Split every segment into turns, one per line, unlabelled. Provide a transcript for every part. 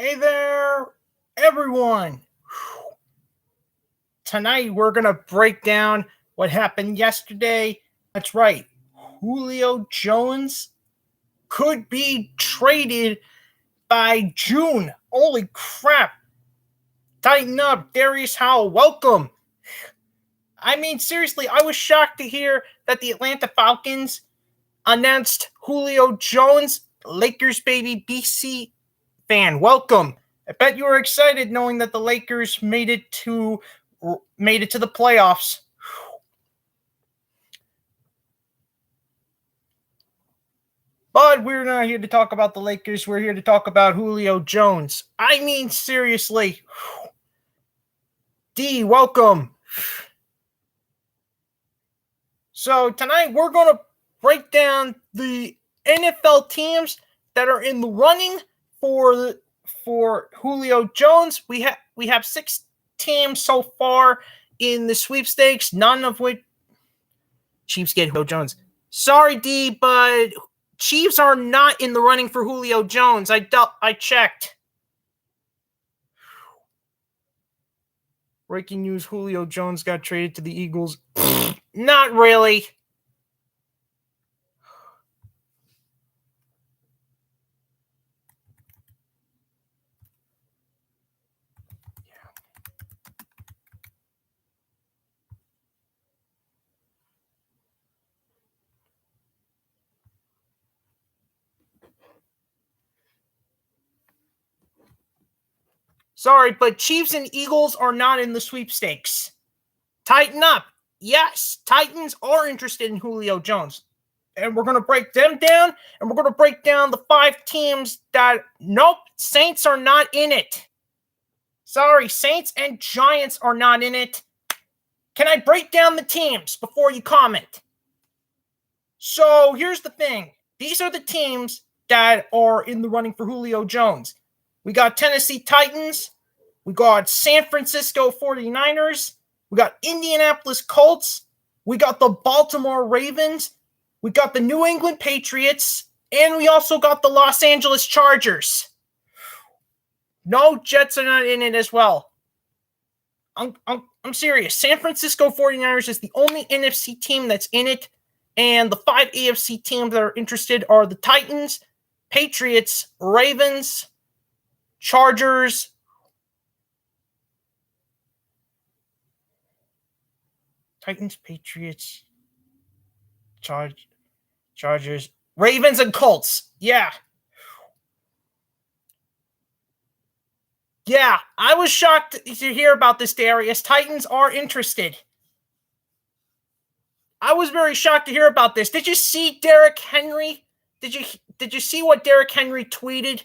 Hey there, everyone. Tonight we're going to break down what happened yesterday. That's right. Julio Jones could be traded by June. Holy crap. Tighten up, Darius Howell. Welcome. I mean, seriously, I was shocked to hear that the Atlanta Falcons announced Julio Jones, Lakers baby BC fan. Welcome. I bet you were excited knowing that the Lakers made it to the playoffs. But we're not here to talk about the Lakers. We're here to talk about Julio Jones. I mean, seriously. D, welcome. So tonight we're going to break down the NFL teams that are in the running for Julio Jones. We have 6 teams so far in the sweepstakes, none of which Chiefs get Julio Jones. Sorry, D, but Chiefs are not in the running for Julio Jones. I checked. Breaking news, Julio Jones got traded to the Eagles. Not really. Sorry, but Chiefs and Eagles are not in the sweepstakes. Tighten up. Yes, Titans are interested in Julio Jones. And we're going to break them down, and we're going to break down the 5 teams that, nope, Saints are not in it. Sorry, Saints and Giants are not in it. Can I break down the teams before you comment? So here's the thing. These are the teams that are in the running for Julio Jones. We got Tennessee Titans. We got San Francisco 49ers. We got Indianapolis Colts. We got the Baltimore Ravens. We got the New England Patriots. And we also got the Los Angeles Chargers. No, Jets are not in it as well. I'm serious. San Francisco 49ers is the only NFC team that's in it. And the 5 AFC teams that are interested are the Titans, Patriots, Ravens, Chargers, Patriots, Chargers, Ravens, and Colts. Yeah. Yeah, I was shocked to hear about this, Darius. Titans are interested. I was very shocked to hear about this. Did you see Derrick Henry? Did you see what Derrick Henry tweeted?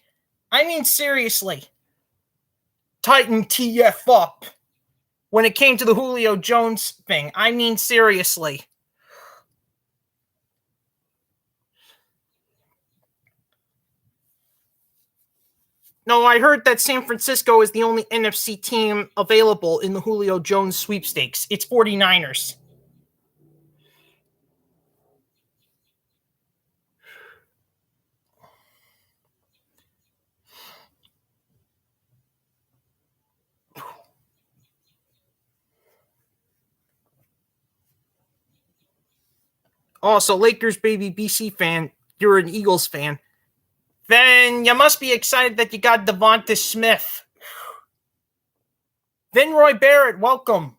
I mean, seriously. Tighten TF up. When it came to the Julio Jones thing. I mean, seriously. No, I heard that San Francisco is the only NFC team available in the Julio Jones sweepstakes. It's 49ers. Also, Lakers baby BC fan, you're an Eagles fan. Then you must be excited that you got Devonta Smith. Vinroy Barrett, welcome.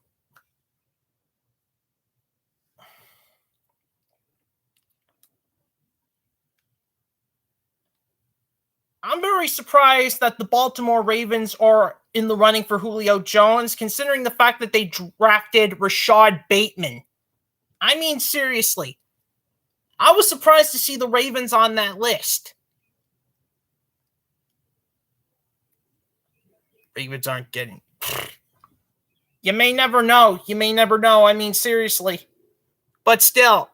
I'm very surprised that the Baltimore Ravens are in the running for Julio Jones, considering the fact that they drafted Rashad Bateman. I mean, seriously. I was surprised to see the Ravens on that list. Ravens aren't getting... You may never know. I mean, seriously. But still,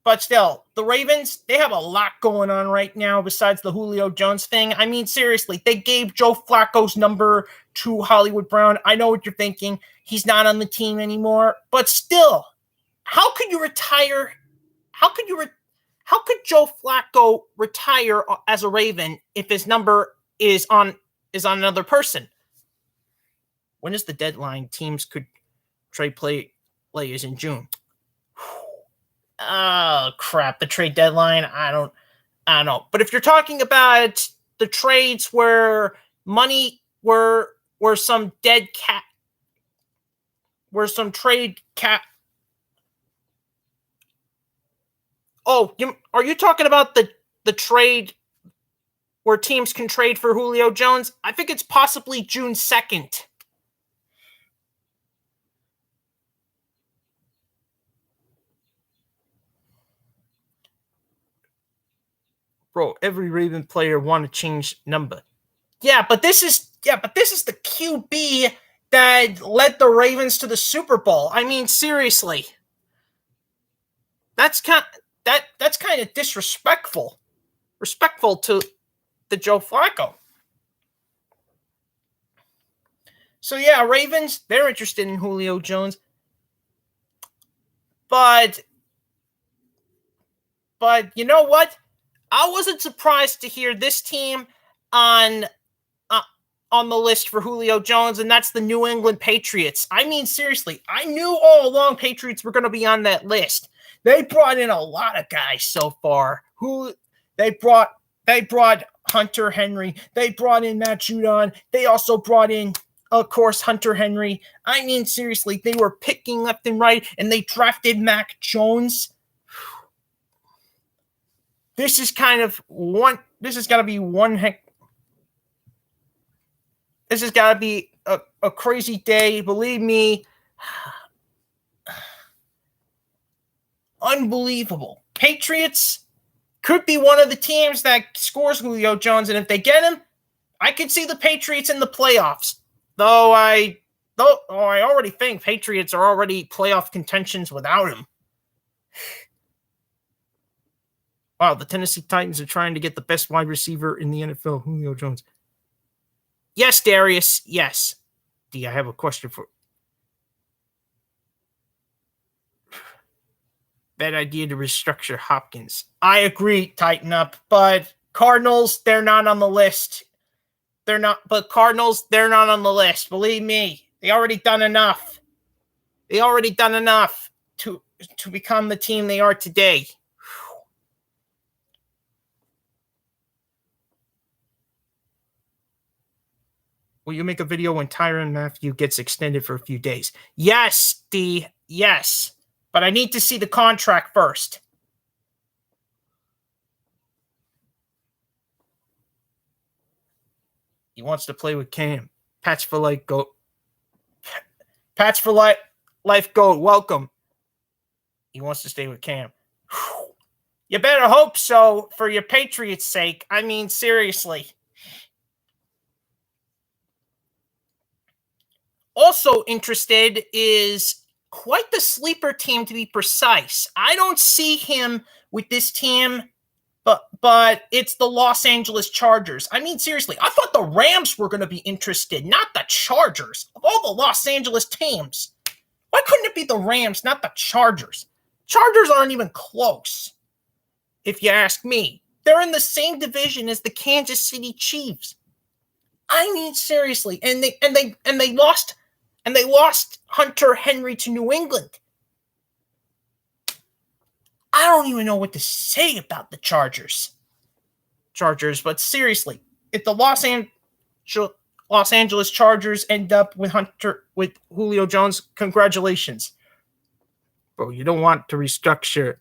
the Ravens, they have a lot going on right now besides the Julio Jones thing. I mean, seriously, they gave Joe Flacco's number to Hollywood Brown. I know what you're thinking. He's not on the team anymore. But still, how could you retire? How could Joe Flacco retire as a Raven if his number is on is on another person. When is the deadline? Teams could trade players in June. Oh crap! The trade deadline. I don't know. But if you're talking about the trades where money were some dead cat, where some trade cat. Oh, are you talking about the trade where teams can trade for Julio Jones? I think it's possibly June 2nd. Bro, every Raven player want to change number. Yeah, but this is the QB that led the Ravens to the Super Bowl. I mean, seriously. That's kind of disrespectful. Respectful to Joe Flacco. So yeah, Ravens, they're interested in Julio Jones. But you know what? I wasn't surprised to hear this team on the list for Julio Jones, and that's the New England Patriots. I mean, seriously, I knew all along Patriots were going to be on that list. They brought in a lot of guys so far. They brought Hunter Henry. They brought in Matt Judon. They also brought in, of course, Hunter Henry. I mean, seriously, they were picking left and right, and they drafted Mac Jones. This is got to be one heck. This has got to be a crazy day. Believe me. Unbelievable. Patriots could be one of the teams that scores Julio Jones, and if they get him, I could see the Patriots in the playoffs. Though I already think Patriots are already playoff contentions without him. Wow, the Tennessee Titans are trying to get the best wide receiver in the NFL, Julio Jones. Yes, Darius, yes. D, I have a question for... Bad idea to restructure Hopkins. I agree, tighten up, but Cardinals, they're not on the list. Cardinals, they're not on the list. Believe me, they already done enough. They already done enough to become the team they are today. Will you make a video when Tyrann Mathieu gets extended for a few days? Yes, D. Yes. But I need to see the contract first. He wants to play with Cam. Pats for life, goat. Pats for life, goat. Welcome. He wants to stay with Cam. You better hope so for your Patriots' sake. I mean, seriously. Also interested is quite the sleeper team, to be precise. I don't see him with this team, but it's the Los Angeles Chargers. I mean, seriously, I thought the Rams were going to be interested, not the Chargers. Of all the Los Angeles teams, why couldn't it be the Rams, not the Chargers? Chargers aren't even close, if you ask me. They're in the same division as the Kansas City Chiefs. I mean, seriously, and they lost Hunter Henry to New England. I don't even know what to say about the Chargers, but seriously, if the Los Angeles Chargers end up with Julio Jones, congratulations. Bro, you don't want to restructure.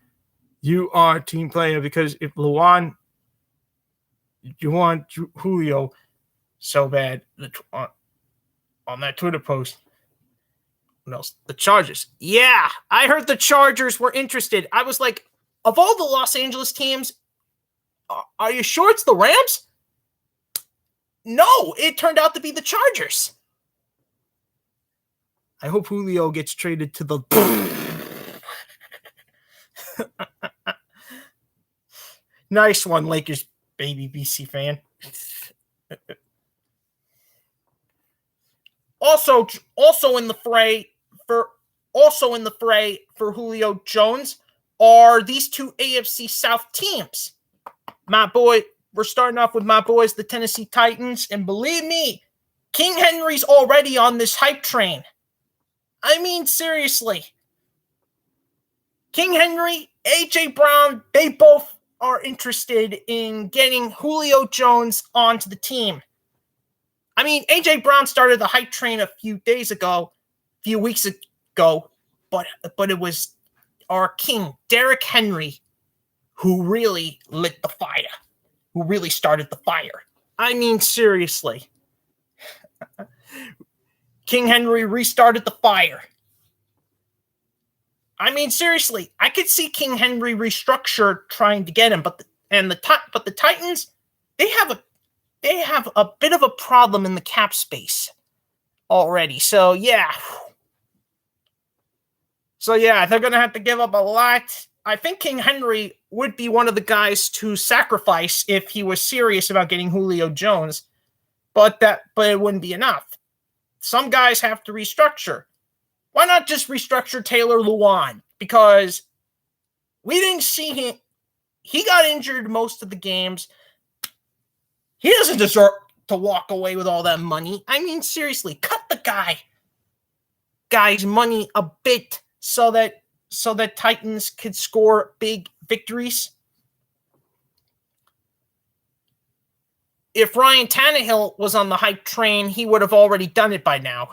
You are a team player, because if you want Julio so bad on that Twitter post. What else? The Chargers. Yeah, I heard the Chargers were interested. I was like, of all the Los Angeles teams, are you sure it's the Rams? No, it turned out to be the Chargers. I hope Julio gets traded to the... Nice one, Lakers baby BC fan. Also in the fray for Julio Jones are these two AFC South teams. My boy we're starting off with my boys, the Tennessee Titans. And believe me, King Henry's already on this hype train. I mean, seriously. King Henry, A.J. Brown, they both are interested in getting Julio Jones onto the team. I mean, A.J. Brown started the hype train a few weeks ago, but it was our king, Derrick Henry, who really lit the fire, who really started the fire. I mean, seriously. King Henry restarted the fire. I mean, seriously, I could see King Henry restructure trying to get him, but the Titans, they have a bit of a problem in the cap space already. So yeah, they're gonna have to give up a lot. I think King Henry would be one of the guys to sacrifice if he was serious about getting Julio Jones, but it wouldn't be enough. Some guys have to restructure. Why not just restructure Taylor Lewan? Because we didn't see him. He got injured most of the games. He doesn't deserve to walk away with all that money. I mean, seriously, cut the guy's money a bit so that Titans could score big victories. If Ryan Tannehill was on the hype train, he would have already done it by now.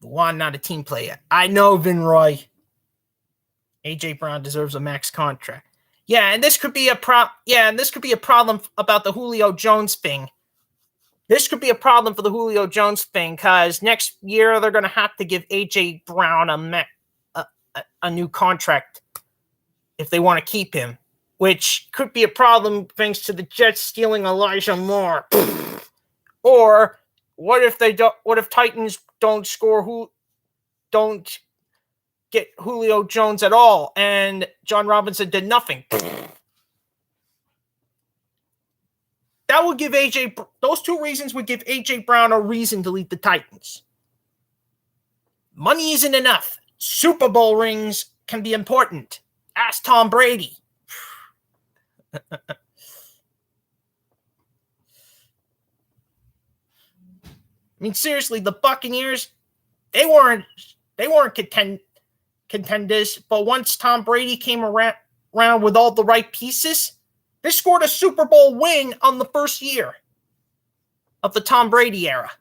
Lewan, not a team player. I know, Vinroy. A.J. Brown deserves a max contract. Yeah, and this could be a problem about the Julio Jones thing. This could be a problem for the Julio Jones thing because next year they're going to have to give A.J. Brown a new contract if they want to keep him, which could be a problem thanks to the Jets stealing Elijah Moore. Or what if Titans don't get Julio Jones at all and John Robinson did nothing? That would give those two reasons would give A.J. Brown a reason to leave the Titans. Money isn't enough. Super Bowl rings can be important. Ask Tom Brady. I mean, seriously, the Buccaneers, they weren't contenders, but once Tom Brady came around with all the right pieces, they scored a Super Bowl win on the first year of the Tom Brady era.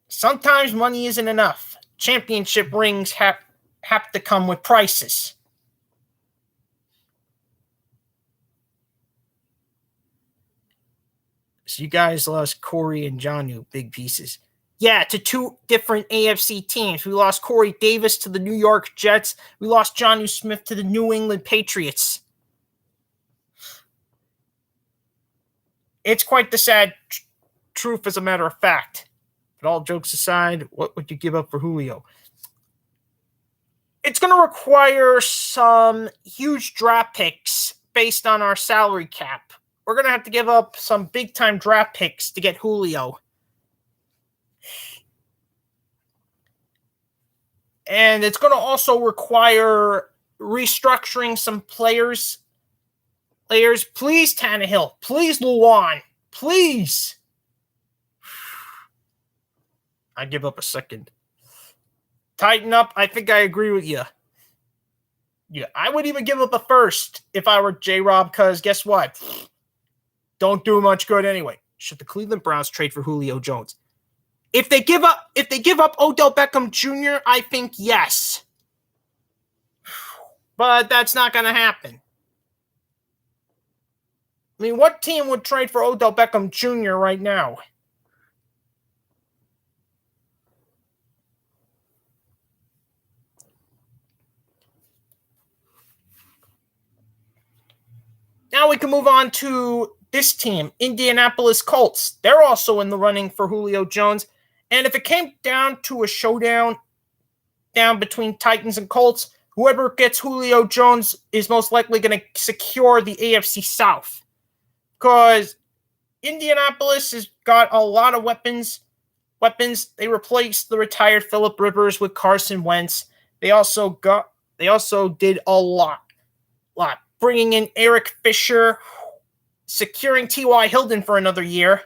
Sometimes money isn't enough. Championship rings have to come with prices. So you guys lost Corey and Jonnu, big pieces. Yeah, to two different AFC teams. We lost Corey Davis to the New York Jets. We lost Jonnu Smith to the New England Patriots. It's quite the sad truth, as a matter of fact. But all jokes aside, what would you give up for Julio? It's going to require some huge draft picks based on our salary cap. We're going to have to give up some big-time draft picks to get Julio. And it's going to also require restructuring some players. Please, Tannehill. Please, Lewan. Please. I give up a second. Tighten up. I think I agree with you. Yeah, I would even give up a first if I were J-Rob, because guess what? Don't do much good anyway. Should the Cleveland Browns trade for Julio Jones? If they give up Odell Beckham Jr., I think yes. But that's not going to happen. I mean, what team would trade for Odell Beckham Jr. right now? Now we can move on to this team, Indianapolis Colts. They're also in the running for Julio Jones. And if it came down to a showdown down between Titans and Colts, whoever gets Julio Jones is most likely going to secure the AFC South. Because Indianapolis has got a lot of weapons weapons. They replaced the retired Phillip Rivers with Carson Wentz. They also did a lot, bringing in Eric Fisher, securing T.Y. Hilton for another year,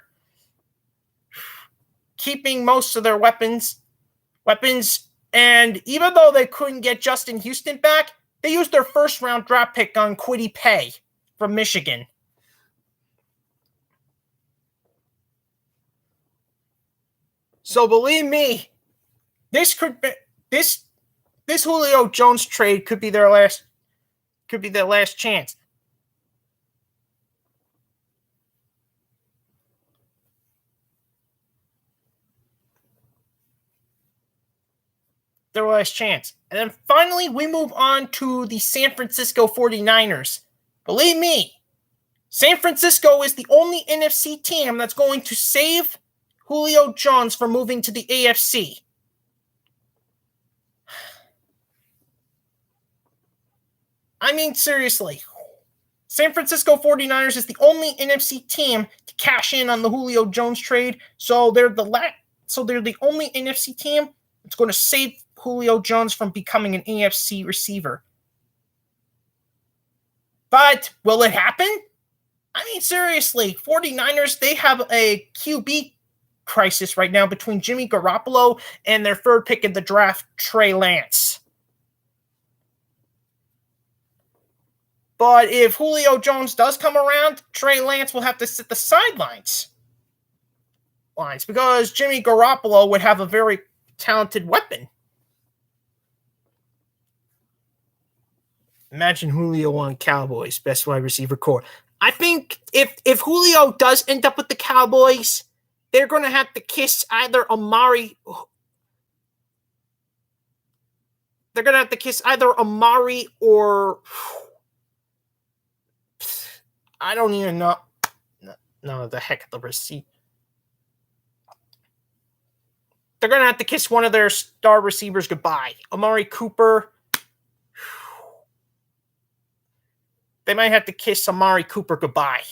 keeping most of their weapons, and even though they couldn't get Justin Houston back, they used their first-round draft pick on Kwity Paye from Michigan. So believe me, this Julio Jones trade could be their last chance. Their last chance. And then finally, we move on to the San Francisco 49ers. Believe me, San Francisco is the only NFC team that's going to save Julio Jones from moving to the AFC. I mean, seriously. San Francisco 49ers is the only NFC team to cash in on the Julio Jones trade, so they're the only NFC team that's going to save Julio Jones from becoming an AFC receiver. But will it happen? I mean, seriously, 49ers, they have a QB crisis right now between Jimmy Garoppolo and their third pick in the draft, Trey Lance. But if Julio Jones does come around, Trey Lance will have to sit the sidelines because Jimmy Garoppolo would have a very talented weapon. Imagine Julio on Cowboys, best wide receiver core. I think if Julio does end up with the Cowboys, they're going to have to kiss either Amari. They're going to have to kiss either Amari or I don't even know. No, the heck of the receiver. They're going to have to kiss one of their star receivers goodbye. Amari Cooper. They might have to kiss Amari Cooper goodbye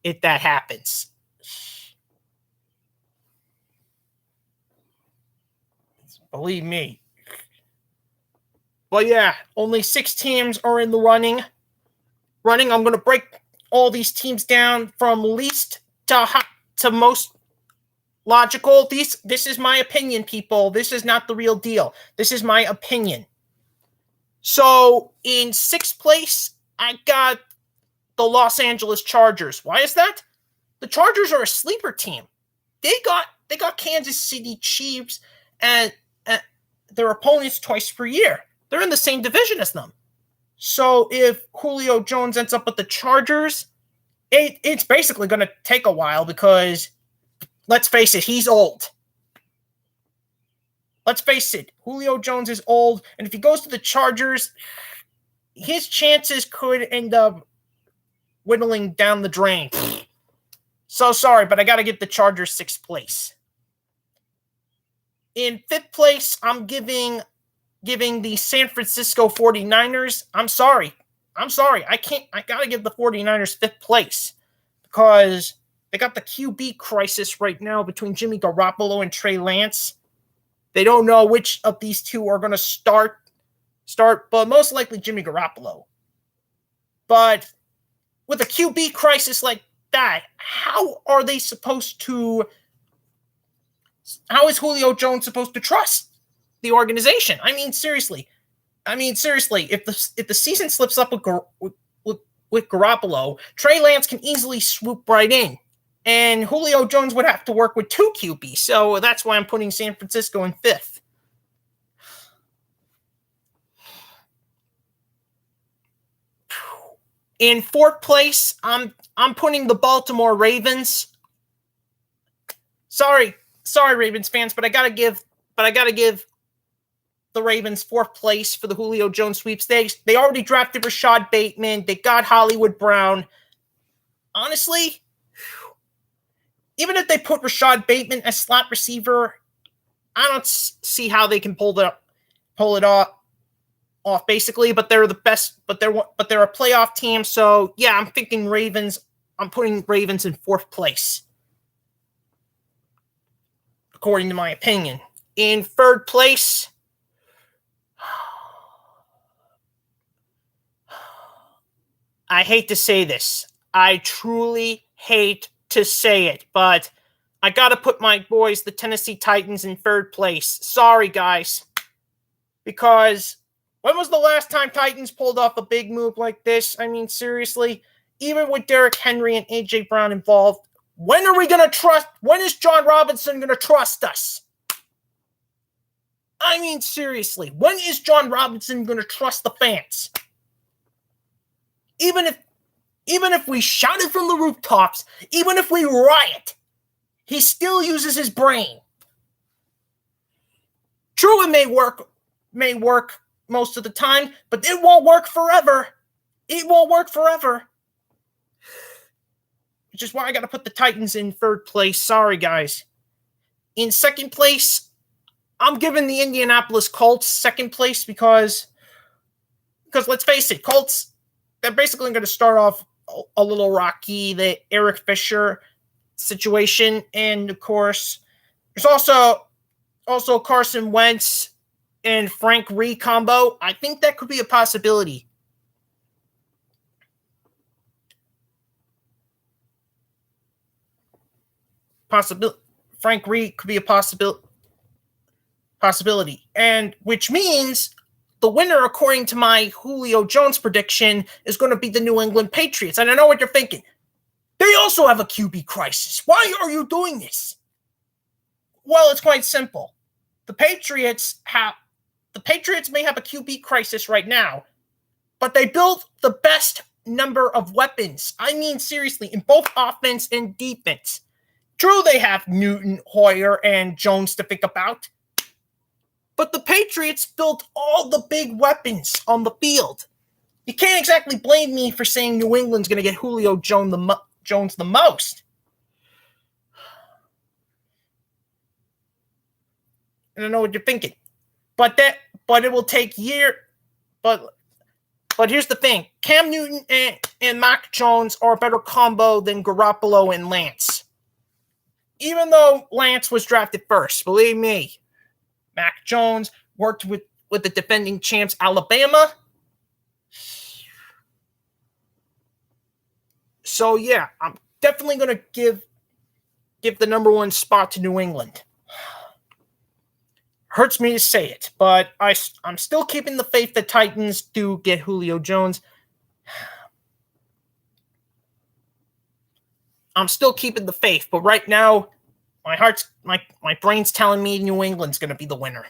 if that happens. Believe me. But yeah, only 6 teams are in the running. I'm going to break all these teams down from least to most logical. This is my opinion, people. This is not the real deal. This is my opinion. So in 6th place, I got the Los Angeles Chargers. Why is that? The Chargers are a sleeper team. They got Kansas City Chiefs and their opponents twice per year. They're in the same division as them. So if Julio Jones ends up with the Chargers, it's basically going to take a while because, let's face it, he's old. Let's face it, Julio Jones is old, and if he goes to the Chargers, his chances could end up whittling down the drain. So sorry, but I got to give the Chargers 6th place. In 5th place, I'm giving the San Francisco 49ers. I'm sorry. I got to give the 49ers 5th place because they got the QB crisis right now between Jimmy Garoppolo and Trey Lance. They don't know which of these two are going to start, but most likely Jimmy Garoppolo. But with a QB crisis like that, how is Julio Jones supposed to trust the organization? I mean, seriously, if the season slips up with Garoppolo, Trey Lance can easily swoop right in, and Julio Jones would have to work with 2 QBs. So that's why I'm putting San Francisco in 5th. In 4th place, I'm putting the Baltimore Ravens. Sorry, Ravens fans, but I gotta give the Ravens 4th place for the Julio Jones sweepstakes. They already drafted Rashad Bateman. They got Hollywood Brown. Honestly, even if they put Rashad Bateman as slot receiver, I don't see how they can pull it off. Basically, but they're the best. But they're a playoff team. So yeah, I'm thinking Ravens. I'm putting Ravens in 4th place. according to my opinion. In third place, I hate to say this. I truly hate to say it, but I gotta put my boys, the Tennessee Titans, in third place. Sorry, guys. Because when was the last time Titans pulled off a big move like this? I mean, seriously, even with Derrick Henry and A.J. Brown involved, when is John Robinson gonna trust us? I mean, seriously, when is John Robinson gonna trust the fans? Even if we shout it from the rooftops, even if we riot, he still uses his brain. True, it may work most of the time, but it won't work forever. It won't work forever. Which is why I got to put the Titans in third place. Sorry, guys. In second place, I'm giving the Indianapolis Colts second place because let's face it, Colts, they're basically going to start off a little rocky, the Eric Fisher situation, and of course, there's also Carson Wentz and Frank Reich combo. I think that could be a possibility. Frank Reich could be a possibility, and which means the winner, according to my Julio Jones prediction, is going to be the New England Patriots. And I know what you're thinking. They also have a QB crisis. Why are you doing this? Well, it's quite simple. The Patriots may have a QB crisis right now, but they built the best number of weapons. I mean, seriously, in both offense and defense. True, they have Newton, Hoyer, and Jones to think about, but the Patriots built all the big weapons on the field. You can't exactly blame me for saying New England's going to get Julio Jones the most. And I know what you're thinking. But it will take years. But here's the thing. Cam Newton and Mac Jones are a better combo than Garoppolo and Lance. Even though Lance was drafted first, believe me, Mac Jones worked with the defending champs Alabama. So yeah, I'm definitely going to give the number one spot to New England. Hurts me to say it, but I'm still keeping the faith that Titans do get Julio Jones. I'm still keeping the faith, but right now, my brain's telling me New England's going to be the winner.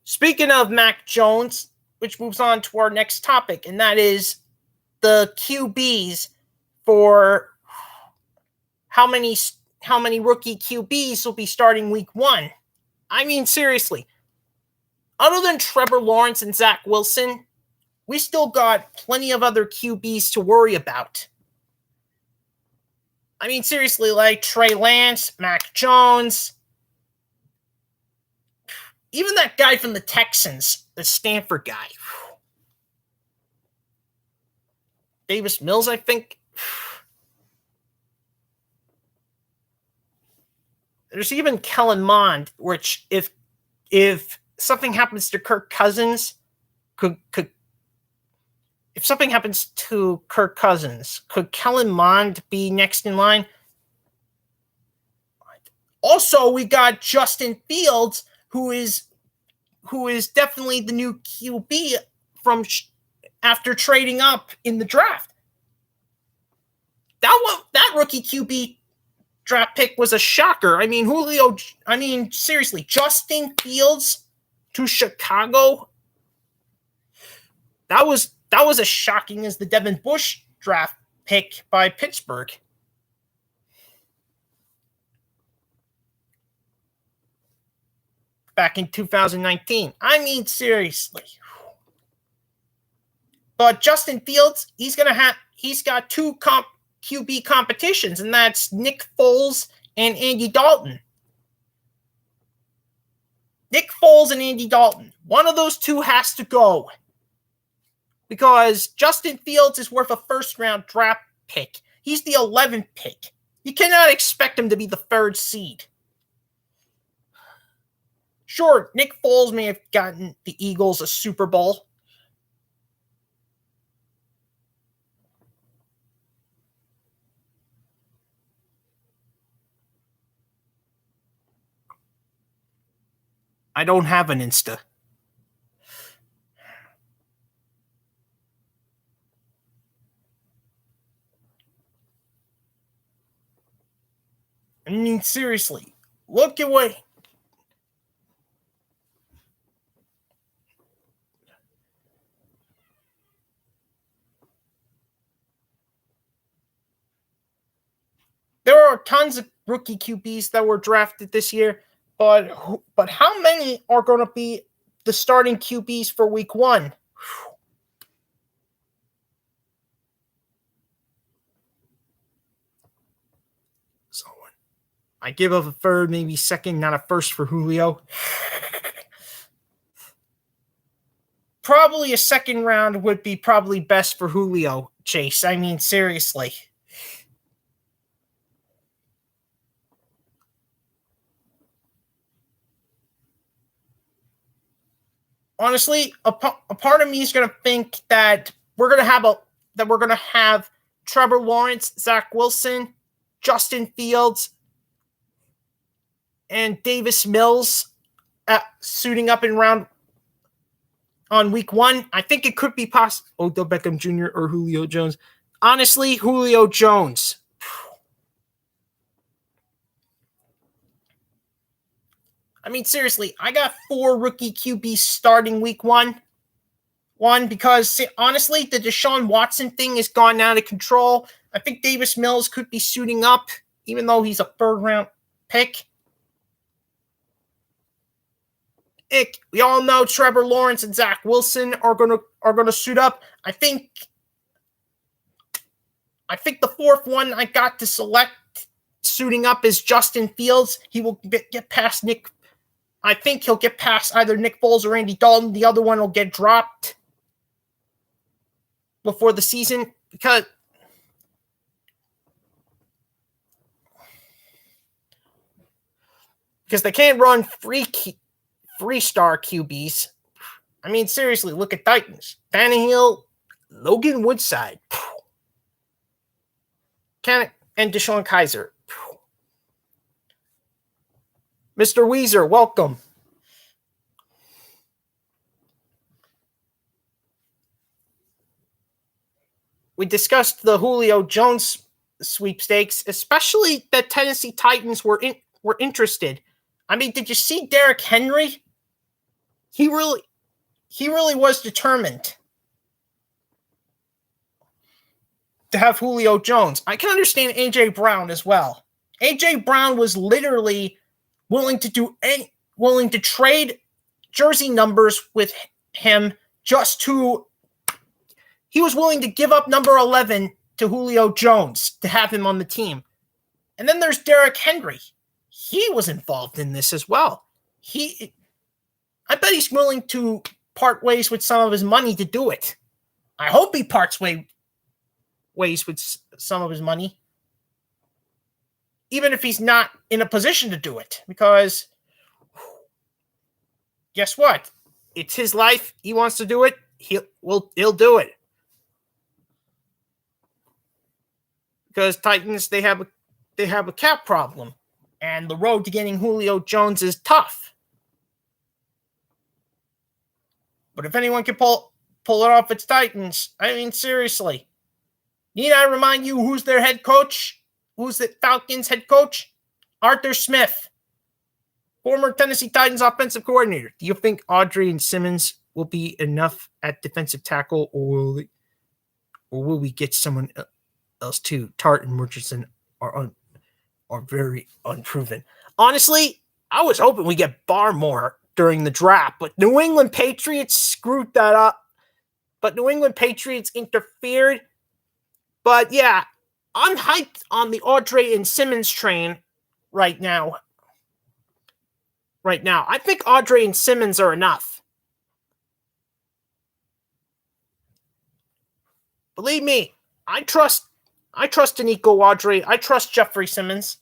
Speaking of Mac Jones, which moves on to our next topic, and that is the QBs for how many rookie QBs will be starting week 1. I mean, seriously, other than Trevor Lawrence and Zach Wilson, we still got plenty of other QBs to worry about. I mean, seriously, like Trey Lance, Mac Jones, even that guy from the Texans, the Stanford guy. Davis Mills, I think. There's even Kellen Mond, which if something happens to Kirk Cousins, if something happens to Kirk Cousins, could Kellen Mond be next in line? Also, we got Justin Fields, who is definitely the new QB from after trading up in the draft. That rookie QB draft pick was a shocker. I mean, seriously, Justin Fields to Chicago. That was as shocking as the Devin Bush draft pick by Pittsburgh. Back in 2019. I mean, seriously. But Justin Fields, he's got two QB competitions, and that's Nick Foles and Andy Dalton. Nick Foles and Andy Dalton. One of those two has to go. Because Justin Fields is worth a first-round draft pick. He's the 11th pick. You cannot expect him to be the 3rd seed. Sure, Nick Foles may have gotten the Eagles a Super Bowl. I don't have an Insta. I mean, seriously, look at what... There are tons of rookie QBs that were drafted this year, but how many are going to be the starting QBs for week 1? So I give up a 3rd, maybe 2nd, not a 1st for Julio. Probably a 2nd round would be probably best for Julio, Chase. I mean, seriously. Honestly, a part of me is going to think that we're going to have Trevor Lawrence, Zach Wilson, Justin Fields, and Davis Mills suiting up in round on week 1. I think it could be possible. Odell Beckham Jr. or Julio Jones. Honestly, Julio Jones. I mean, seriously, I got 4 rookie QBs starting week 1. One, because honestly, the Deshaun Watson thing has gone out of control. I think Davis Mills could be suiting up, even though he's a 3rd round pick. We all know Trevor Lawrence and Zach Wilson are gonna suit up. I think the 4th one I got to select suiting up is Justin Fields. He will get past Nick. I think he'll get past either Nick Foles or Andy Dalton. The other one will get dropped before the season because they can't run three-star QBs. I mean, seriously, look at Titans. Tannehill, Logan Woodside, and Deshaun Kaiser. Mr. Weezer, welcome. We discussed the Julio Jones sweepstakes, especially that Tennessee Titans were interested. I mean, did you see Derrick Henry? He really was determined to have Julio Jones. I can understand A.J. Brown as well. A.J. Brown was literally willing to trade jersey numbers with him he was willing to give up number 11 to Julio Jones to have him on the team. And then there's Derrick Henry. He was involved in this as well. I bet he's willing to part ways with some of his money to do it. I hope he parts ways with some of his money, even if he's not in a position to do it, because guess what? It's his life. He wants to do it. He'll do it. Because Titans, they have a cap problem, and the road to getting Julio Jones is tough. But if anyone can pull it off, it's Titans. I mean, seriously. Need I remind you who's their head coach? Who's the Falcons head coach? Arthur Smith, former Tennessee Titans offensive coordinator. Do you think Audrey and Simmons will be enough at defensive tackle, or will we get someone else too? Tart and Murchison are very unproven. Honestly, I was hoping we get Barmore during the draft, but New England Patriots screwed that up. But New England Patriots interfered. But yeah, I'm hyped on the Audrey and Simmons train right now. I think Audrey and Simmons are enough. Believe me, I trust I trust Danico Audrey. I trust Jeffrey Simmons.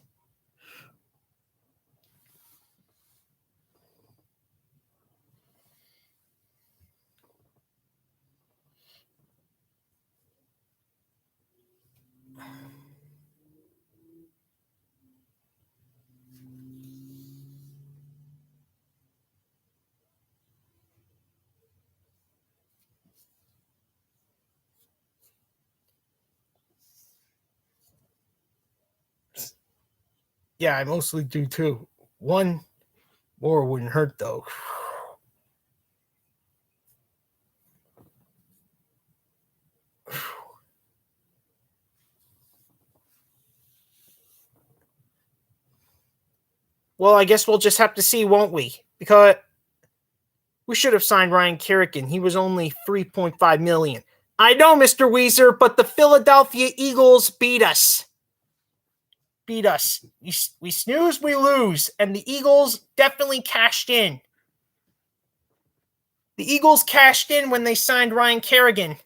Yeah, I mostly do too. One more wouldn't hurt though. Well, I guess we'll just have to see, won't we? Because we should have signed Ryan Kerrigan. He was only $3.5 million. I know, Mr. Weezer, but the Philadelphia Eagles beat us. We snooze, we lose, and the Eagles definitely cashed in. The Eagles cashed in when they signed Ryan Kerrigan.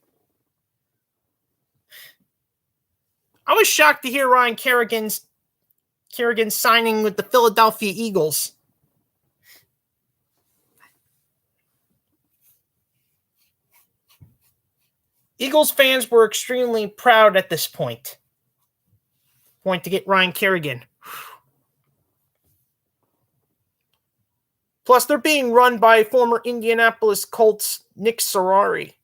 I was shocked to hear Ryan Kerrigan signing with the Philadelphia Eagles. Eagles fans were extremely proud at this point to get Ryan Kerrigan. Plus, they're being run by former Indianapolis Colts Nick Sirianni.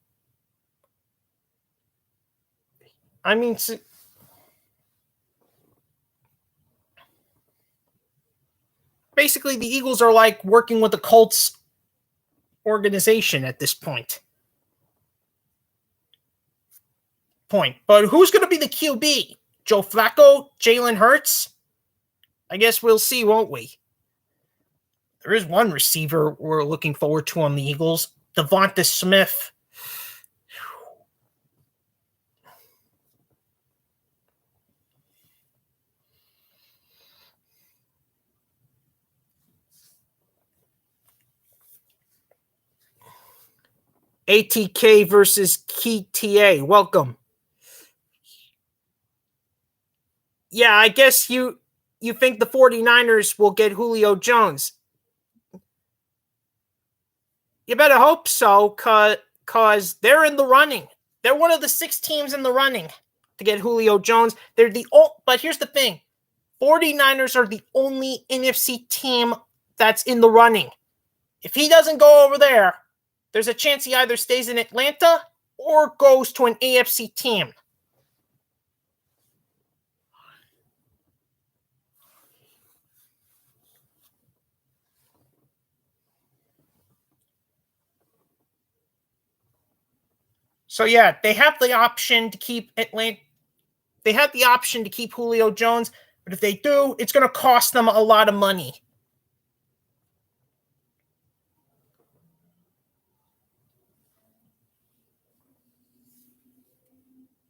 I mean, basically, the Eagles are like working with the Colts organization at this point. But who's going to be the QB? Joe Flacco? Jalen Hurts? I guess we'll see, won't we? There is one receiver we're looking forward to on the Eagles, Devonta Smith. ATK versus KTA. Welcome. Yeah, I guess you think the 49ers will get Julio Jones. You better hope so, because they're in the running. They're one of the 6 teams in the running to get Julio Jones. But here's the thing. 49ers are the only NFC team that's in the running. If he doesn't go over there, there's a chance he either stays in Atlanta or goes to an AFC team. So yeah, they have the option to keep Atlanta. They have the option to keep Julio Jones, but if they do, it's going to cost them a lot of money.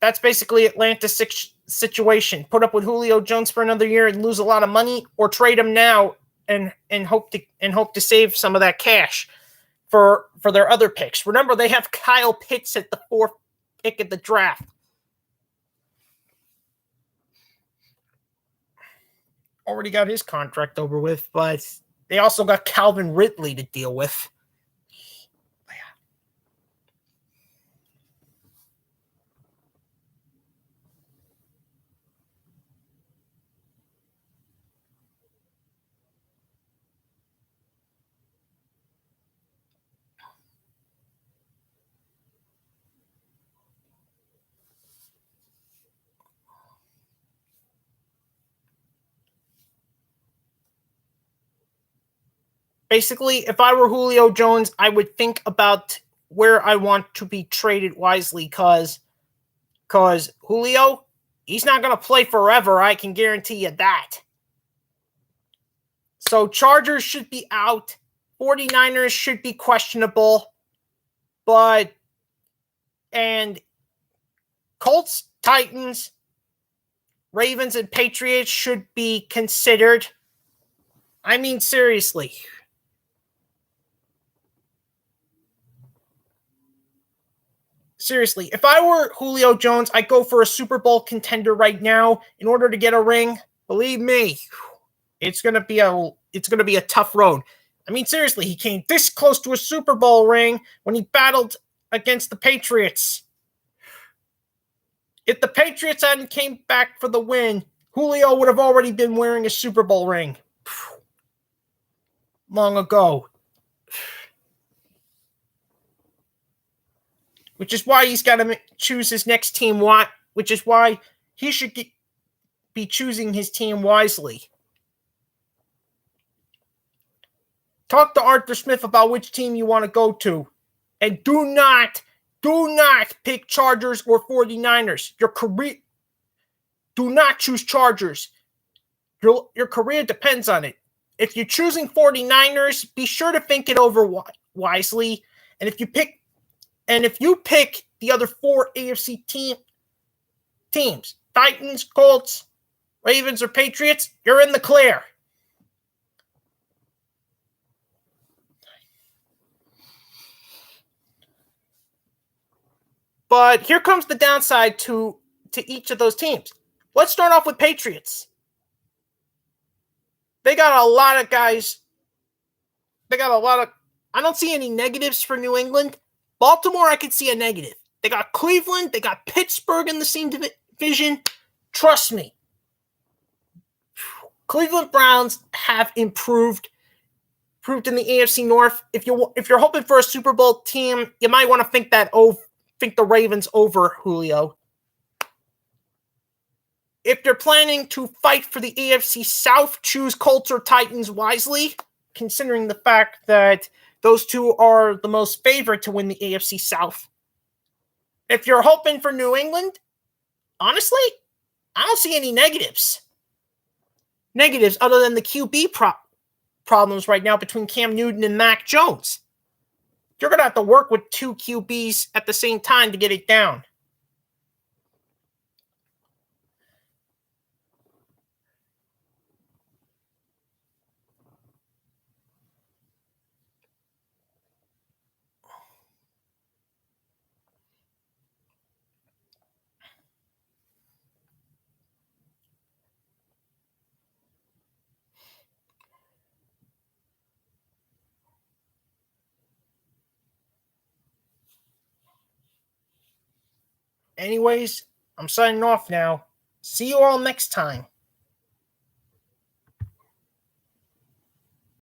That's basically Atlanta's situation. Put up with Julio Jones for another year and lose a lot of money, or trade him now and hope to save some of that cash for their other picks. Remember, they have Kyle Pitts at the 4th pick at the draft. Already got his contract over with, but they also got Calvin Ridley to deal with. Basically, if I were Julio Jones, I would think about where I want to be traded wisely, because Julio, he's not going to play forever. I can guarantee you that. So Chargers should be out. 49ers should be questionable. And Colts, Titans, Ravens, and Patriots should be considered. I mean, seriously. Seriously, if I were Julio Jones, I'd go for a Super Bowl contender right now in order to get a ring. Believe me, it's gonna be a tough road. I mean, seriously, he came this close to a Super Bowl ring when he battled against the Patriots. If the Patriots hadn't came back for the win, Julio would have already been wearing a Super Bowl ring long ago. Which is why he's got to choose his next team. Which is why he should be choosing his team wisely. Talk to Arthur Smith about which team you want to go to. And do not pick Chargers or 49ers. Do not choose Chargers. Your career depends on it. If you're choosing 49ers, be sure to think it over wisely. And if you pick the other 4 AFC teams, Titans, Colts, Ravens, or Patriots, you're in the clear. But here comes the downside to each of those teams. Let's start off with Patriots. They got a lot of guys. I don't see any negatives for New England. Baltimore, I could see a negative. They got Cleveland. They got Pittsburgh in the same division. Trust me. Cleveland Browns have improved in the AFC North. If you're hoping for a Super Bowl team, you might want to think the Ravens over Julio. If you're planning to fight for the AFC South, choose Colts or Titans wisely, considering the fact that those two are the most favored to win the AFC South. If you're hoping for New England, honestly, I don't see any negatives. Negatives other than the QB problems right now between Cam Newton and Mac Jones. You're going to have to work with 2 QBs at the same time to get it down. Anyways, I'm signing off now. See you all next time.